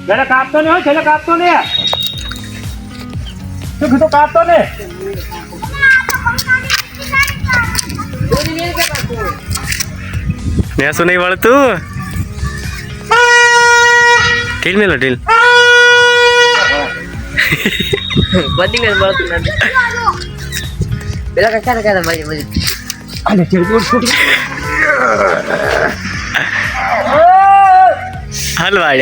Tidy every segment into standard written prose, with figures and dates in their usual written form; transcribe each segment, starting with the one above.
Đây là cạp tôi nữa, thế là cạp tôi nè. Chứ tôi cạp tôi nè. Nè số này vào tu. Til melo til. Banding kan baru tu nanti. Bela kan kan macam. Ada cewek tu skut. Hal vai.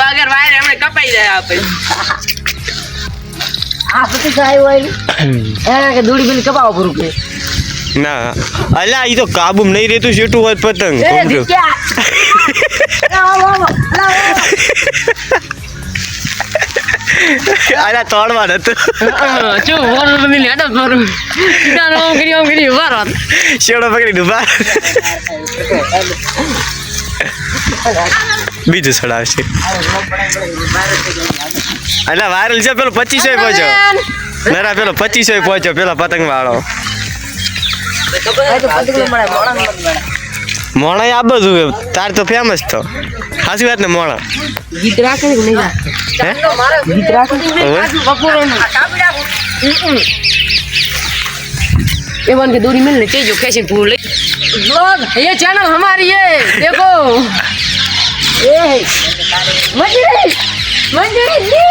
Bagar bayar हमने कपाई दे आप आपसे काय होईल के दूड़ी bill कपाव पर रुके ના અલા ઈ તો કાબુ નહીં રહેતું શેટું હોય પતંગ અલા તોડવા નતું જો વોર બની લેડા પર સીધા ઓમ કરી ઉભા શેડો પકડી ડૂબા બીજું સડાવશે અલા વાયરલ છે પેલો 2500 પહોંચ્યો નરા પેલો 2500 પહોંચ્યો પેલો પતંગ વાળો મોણા આ બધું તાર તો ફેમસ તો સાચી વાત ને મોણા ગીત રાખે કે નહીં હે ગીત રાખે બપોરનું ये बन के दूरी मिलने चाहिए जो कैसे भूल ब्लॉग ये चैनल हमारी है देखो ये मंजरी मंजरी जी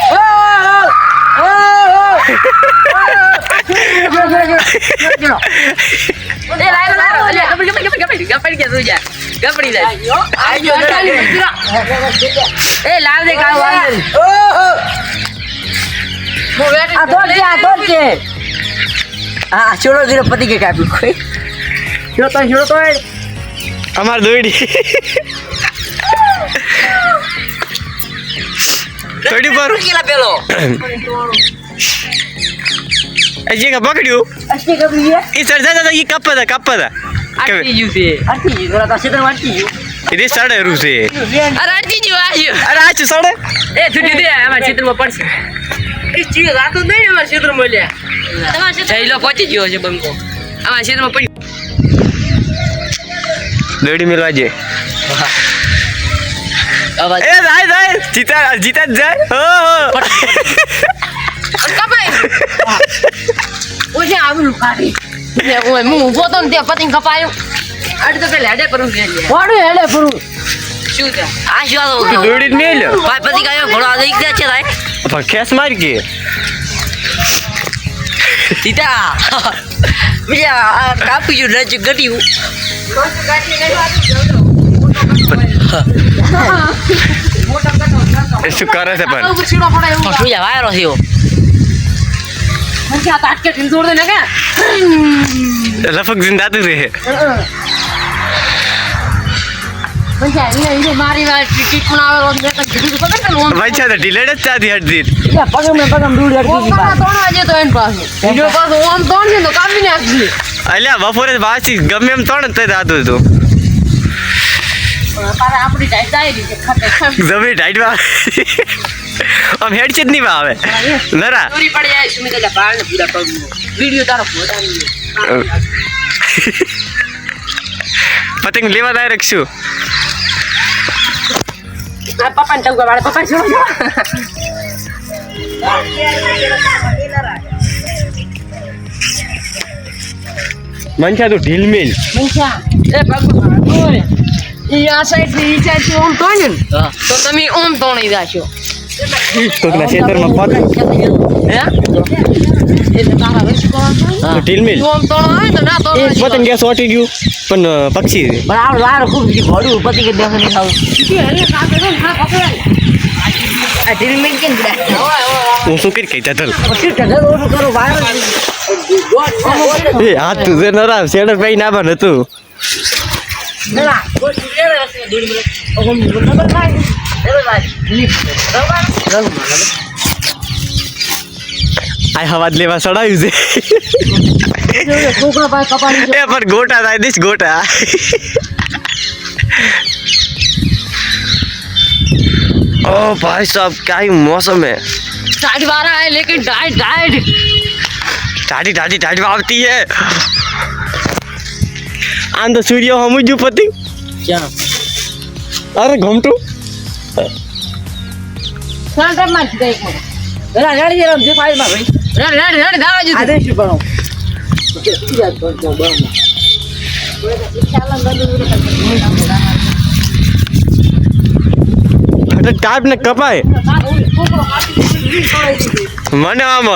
हाँ छोड़ो जीरो पति के काफी कोई छोड़ो तो हमार दोड़ी થોડી પર केला पेलो અજે કા પકડ્યું अच्छी कपड़ी है ઈ સર જા ઈ કપડા अच्छी जू से अच्छी जू थोड़ा सा तो अच्छी जू ઈ સડે રૂ છે अरे अच्छी जू आयो અરે આ સડે ए छुट्टी दे हमारे क्षेत्र में पड़ से इस चीज रात तो नहीं हमारे क्षेत्र में ले चलो पहुंची गयो છે બંકો हमारे क्षेत्र में पड़ी દોડી મેલવા જે आवाज એ જાય જીતા જાય હો કપાઈ ઓછે આવું કાઢી ઓય હું ઉભો તો ને તે પતિંગ કપાયો આડ તો પેલે હેડે પરું કે કોડું હેડે પરું શું છે આ શું દોડી મેલ્યો ભાઈ પતિ કાયો ઘોડા દઈ દે છે ભાઈ પણ ખેસ મારી કે સીતા બીજા કાપી જો રજ ગટ્યું શું કરે છે પણ શું જા વાયરો થયો મને આ તાટકે ઢીલ છોડ દે ને કે લફક જિંદા તું રહે મને એને મારી વાર ટિકિટ પણ આવેલો મેં તો કીધું પકડ ને ઓમ ભાઈ છે ઢીલેડ જ ચાધી હટદી પગમ દૂર હટકી પાસ તોણ વાજે તો એન પાસે બીજો પાસ ઓમ તોણ છે તો કાપી નાખી અલ્યા બપોરે વાસી ગમે એમ તોણ તે દાતું હતું તારે આપણી ટાઈટ જાય છે ખતે જમી ટાઈટમાં આમ હેડ છે જ નહીં આવે નરા ચોરી પડી જાય સુમિત એટલે બાળ ને પૂરા પગ વિડિયો તારો ફોટાની પતંગ લેવા ડાયરેક્ટ શું આ પપ્પાને ચૌકા વાળે પપ્પા શું મનસા તું ઢીલ મેલ મનસા એ ભગવાન ઓય ઈ આ સાઈડ થી ઈ સાઈડ થી ઓમ તોડ્યું ને તો તમે ઓમ તોડી જાશો કોકના ખેતરમાં પતંગ હે એટલે તારા વર્ષ કોણ ઢીલ મેલ ઓમ તોડો હોય તો ના તોડો એક પતંગ ગેસ ઓટી ગયું પણ પક્ષી પણ આ વાર ખૂબ ભડું પતિ કે દેખ નહીં ખાવ એટલે કાપે તો ના પકડાય આ ઢીલ મેં કેમ ગયા હું શું કરી કહી ચાલ પછી ઢગલ ઓલું કરો વાર એ હાથ તું જે નરા શેડર પઈ ના બન હતું ના કોઈ સુરે હશે ઢીલ મેં ઓમ નંબર કાઈ એ ભાઈ આ હવાજ લેવા સડાયું છે છોકરા પાસે કપાડી એ પણ ગોટા થાય દીશ ગોટા ओ भाई साहब क्या ही मौसम है टाइट वाला है लेकिन टाइट टाइट ટાઢી ટાઢી ટાઢી આવતી है आन तो सूर्य हम जो पति क्या अरे घूमटू सेंटर में देखो जरा रेडी जरा दिखाई में भाई रेडी रेडी रेडी दावा जी आदेश करो ओके याद कर दो बम अरे टाइप ने कपाय મને આમ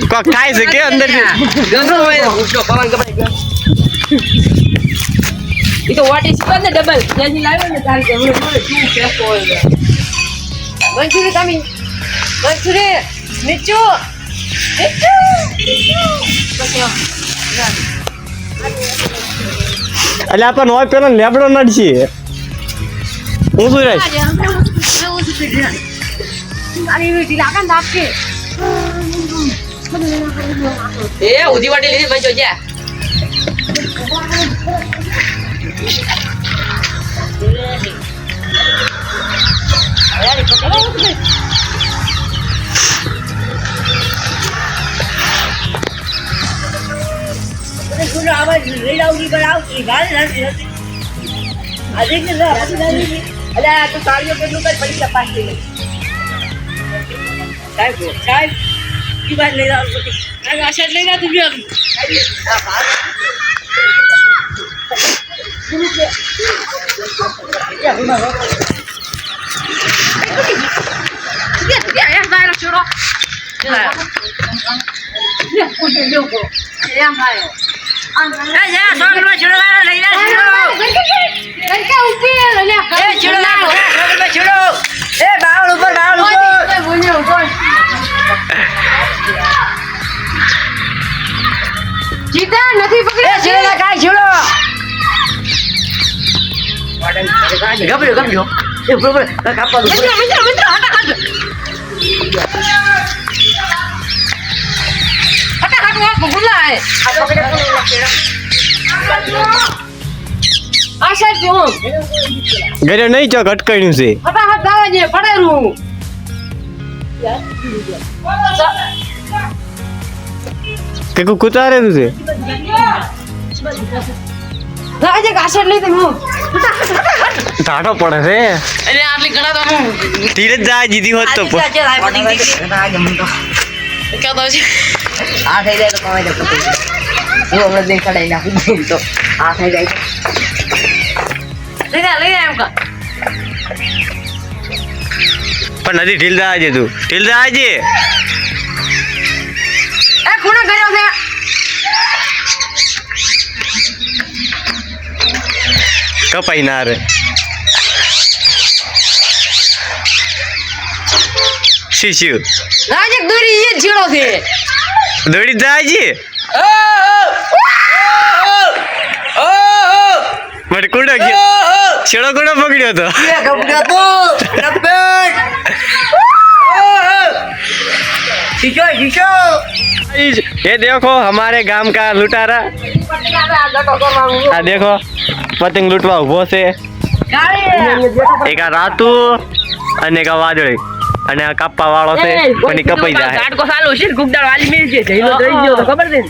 કોક થાય છે કે અંદર ગંગો હોય ઉઠો પવન કપાઈ ઈ તો વોટ ઇઝ પર ડબલ જેની લાવ્યો ને તારી જરૂર મને શું કેસ હોય મંચુરી કમી મંચુરી નીચો નીચો એટલે આપણ હોય પેલો લેબડો નડશે હું શું રહીશ અરે વીટી લાગન દાપકે એ ઉધી વાટી લીધી ભાઈ જોજે પૂરો આવાજ રેડાવડી પર આવતી ગાલ નથી આજે કે અલે આ તો સાડીઓ કેટલું કઈ પડી લપાસ થઈ સાહેબ સાહેબ કી બાત લઈ જાવ આ આશા લઈ જા તું બી જીતા નથી પકડ્યો છેડો કાઈ છેડો ગબ્યો ગબ્યો એ બરોબર કાપવા દો મિત્ર મિત્ર મિત્ર હટા હટ હટા હટ વા ભૂલા હે આ પકડે આ સાઈડ જો ઘરે નહીં ચોક અટકાણ્યું છે હટા હટ દાવા જે પડારું કે કો કુતારે તું છે રાજે કાશર લઈ હું ટાટો પડે છે અરે આટલી ઘણા તો હું ધીરે જાય જીધી હોત તો ક્યાં તો છે આ થઈ જાય તો કમાઈ જાય હું હમણાં દેખાડાઈ નાખું દઉં તો આ થઈ જાય લઈ જા એમ કા પણ નથી ઢીલ દાજે તું ઢીલ દાજે એ ખૂણો કર્યો છે કપાઈ ના રે શીશ્યુ રાજે દોરી એ છેડો છે દોડી દાજે મને કુડો ગયો છેડો કુડો પકડ્યો તો ये देखो हमारे गांव का लुटारा आ देखो पतंग लूटवा उभो છે એક આ રાતુ અને એક આ વાદળી અને આ કાપવા વાળો છે પણ ઈ કપાઈ જાય કાટકો સાલો છે ગુગદાળ વાલી મિલ છે જઈલો દઈ ગયો તો ખબર છે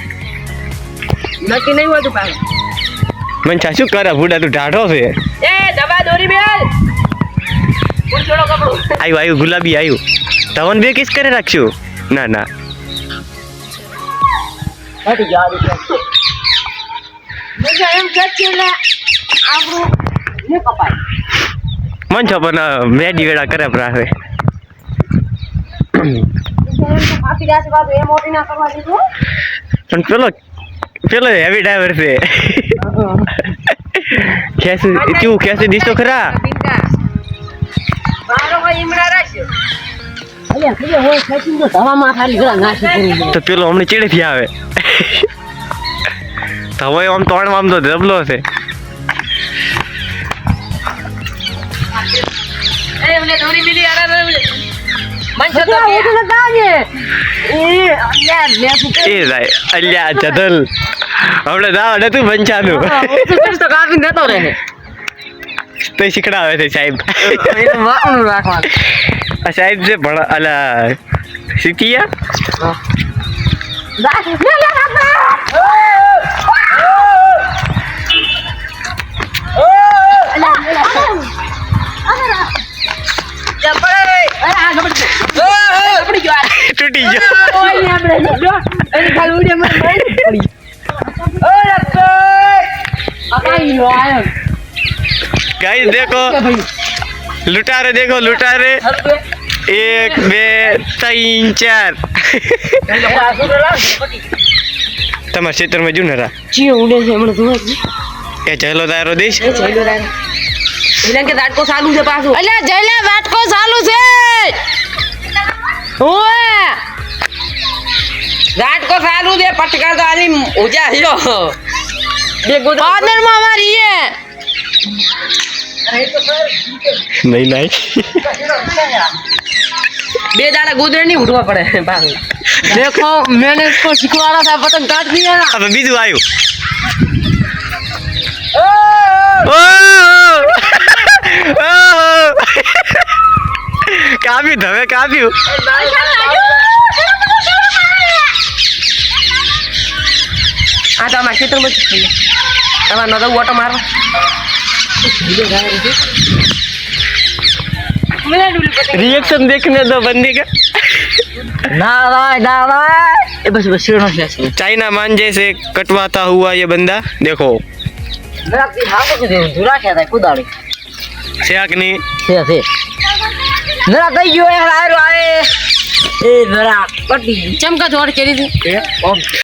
નક્કી નહીં હોય તો પાછો મન શું કરે ભૂડા તું ઢાઢો છે એ દબા દોરી બેલ કોણ છોડો કપડો આવ્યું આવ્યું ગુલાબી આવ્યું તવન બે કિસ કરે રાખશું ના ના હટી જા દે મજા એમ કે છે લે આપણું ને કપાય મન છો પણ મેડી વેડા કરે રાખે ફાટી જાશે બાદ એ મોટી ના કરવા દીધું પણ પેલો હેવી ડ્રાઈવર છે કેસે તું કેસે દીસ તો ખરા મારો ભાઈ ઈમડા રાખ્યો અલ્યા કીધે હોય ખેંચીને તો ધવામાં ખાલી ઘણા નાખી પૂરી તો પેલો હમણાં ચેડેથી આવે તો હવે આમ તોડવા આમ તો ડબલો છે એ મને દોરી મિલી આરા મંચો તો ઉઠ નતા ને એ અલ્યા લે તું એ ભાઈ અલ્યા જદલ આપણે દાવ નતું બંચાનું તો કાપી નતો રહે તો શીખડાવે છે સાહેબ એ વાકણું રાખવાનું આ સાહેબ જે ભણ અલા શીખીયા તૂટી ગયો गाइस देखो लुटारे देखो लुटारे 1 2 3 4 તમારા ક્ષેત્રમાં જુ નરા ચીયો ઉડે છે હમણાં જોવા એ ચહેલો તારો દેશ જયલા કે દાટકો ચાલુ છે પાછું અલ્યા જયલા દાટકો ચાલુ છે ઓએ દાટકો ચાલુ છે પટકાર તો આલી ઉજા હીરો બે ગોદ પાર્ટનર માં અમારી એ नहीं नहीं बे दाड़ा गोदरे नहीं उठवा पड़े बाबू देखो मैंने इसको सिखवाना था पतंग काट दिया ना अब बीजू आयो काफी धवे काफी आ तो हमारे क्षेत्र में हमारा नजर ओटो मारो रिएक्शन देखने दो बंदी का ना भाई बस बस सीढ़ों से चाइना मान जैसे कटवाता हुआ ये बंदा देखो मेरा की हाथ से दे दूरा क्या था कुदाड़ी शाकनी से मेरा कहीं जो है आए ए मेरा पट्टी चमका जोड़ के दी